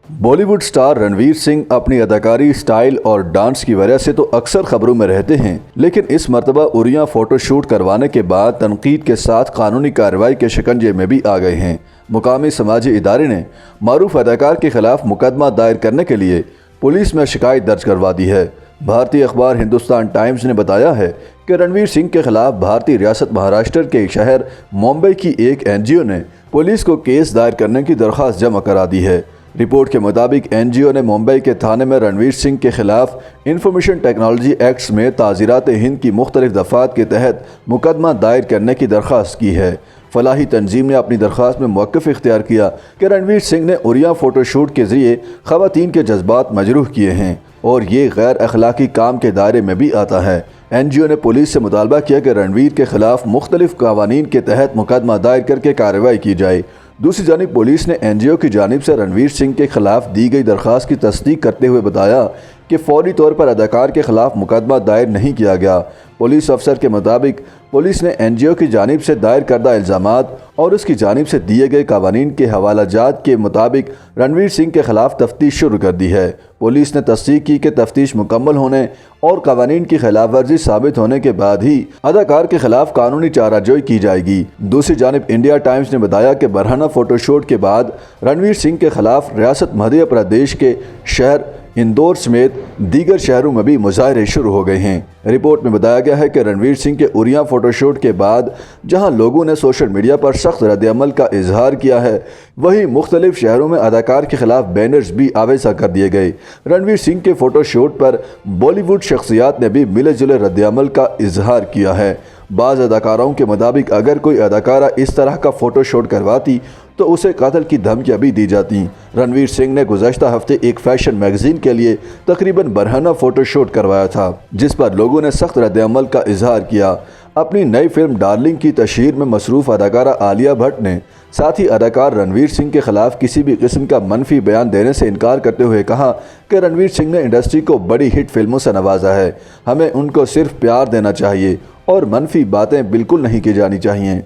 Bollywood star Ranveer Singh अपनी अदाकारी style और डांस की वजह से तो अक्सर खबरों में रहते हैं, लेकिन इस मर्तबा उरिया फोटोशूट करवाने के बाद तनकीद के साथ कानूनी कार्रवाई के शिकंजे में भी आ गए हैं। मुकामी समाजी इदारे ने मारूफ अदाकार के खिलाफ मुकदमा दायर करने के लिए पुलिस में शिकायत दर्ज करवा दी है। भारतीय अखबार हिंदुस्तान टाइम्स ने बताया है कि रणवीर सिंह के खिलाफ भारतीय रियासत महाराष्ट्र के शहर मुंबई की एक एनजीओ ने पुलिस को केस दायर करने की दरख्वास्त जमा करा दी है। रिपोर्ट के मुताबिक एनजीओ ने मुंबई के थाने में रणवीर सिंह के खिलाफ इंफॉर्मेशन टेक्नोलॉजी एक्ट्स में ताज़ीरात हिंद की मुख्तलिफ दफ़ात के तहत मुकदमा दायर करने की दरख्वास्त की है। फलाही तंजीम ने अपनी दरख्वास्त में मौक़िफ़ इख्तियार किया कि रणवीर सिंह ने उरिया फ़ोटोशूट के ज़रिए ख़वातीन के जज्बात मजरूह किए हैं और ये गैर अखलाकी काम के दायरे में भी आता है। एनजीओ ने पुलिस से मुतालबा किया कि रणवीर के खिलाफ मुख्तलिफ कवानीन के तहत मुकदमा दायर करके कार्रवाई की जाए। दूसरी जानिब पुलिस ने एनजीओ की जानिब से रणवीर सिंह के खिलाफ दी गई दरख्वास्त की तस्दीक करते हुए बताया कि फौरी तौर पर अदाकार के खिलाफ मुकदमा दायर नहीं किया गया। पुलिस अफसर के मुताबिक पुलिस ने एनजीओ की जानिब से दायर करदा इल्ज़ामात और उसकी जानिब से दिए गए कवानीन के हवालाजात के मुताबिक रणवीर सिंह के खिलाफ तफ्तीश शुरू कर दी है। पुलिस ने तस्दीक की कि तफ्तीश मुकम्मल होने और कवानीन की खिलाफ वर्जी साबित होने के बाद ही अदाकार के खिलाफ कानूनी चाराजोई की जाएगी। दूसरी जानिब इंडिया टाइम्स ने बताया कि बरहाना फोटोशूट के बाद रणवीर सिंह के खिलाफ रियासत मध्य प्रदेश के शहर इंदौर समेत दीगर शहरों में भी मुजाहरे शुरू हो गए हैं। रिपोर्ट में बताया गया है कि रणवीर सिंह के उरिया फोटोशूट के बाद जहां लोगों ने सोशल मीडिया पर सख्त रद्द-ए-अमल का इजहार किया है, वहीं मुख्तलिफ शहरों में अदाकार के खिलाफ बैनर्स भी आवेजा कर दिए गए। रणवीर सिंह के फोटोशूट पर बॉलीवुड शख्सियात ने भी मिले जुले रद्द-ए-अमल का इजहार किया है। बाज़ अदाकारों के मुताबिक अगर कोई अदाकारा इस तरह का फ़ोटोशूट करवाती तो उसे कत्ल की धमकियां भी दी जाती। रणवीर सिंह ने गुज़श्ता हफ्ते एक फैशन मैगजीन के लिए तकरीबन बरहाना फ़ोटोशूट करवाया था, जिस पर लोगों ने सख्त रद्द-ए-अमल का इजहार किया। अपनी नई फिल्म डार्लिंग की तशहीर में मसरूफ़ अदाकारा आलिया भट्ट ने साथ ही अदाकार रणवीर सिंह के खिलाफ किसी भी किस्म का मनफी बयान देने से इनकार करते हुए कहा कि रणवीर सिंह ने इंडस्ट्री को बड़ी हिट फिल्मों से नवाजा है, हमें उनको सिर्फ प्यार देना चाहिए और मनफी बातें बिल्कुल नहीं की जानी चाहिए।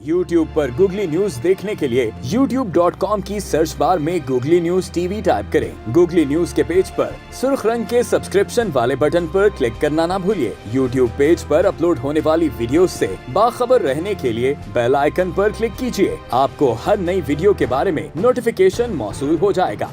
YouTube पर गूगली न्यूज देखने के लिए youtube.com की सर्च बार में गूगली न्यूज टीवी टाइप करें। गूगली न्यूज के पेज पर सुर्ख रंग के सब्सक्रिप्शन वाले बटन पर क्लिक करना ना भूलिए। YouTube पेज पर अपलोड होने वाली वीडियोस से बाखबर रहने के लिए बेल आइकन पर क्लिक कीजिए। आपको हर नई वीडियो के बारे में नोटिफिकेशन मौसूल हो जाएगा।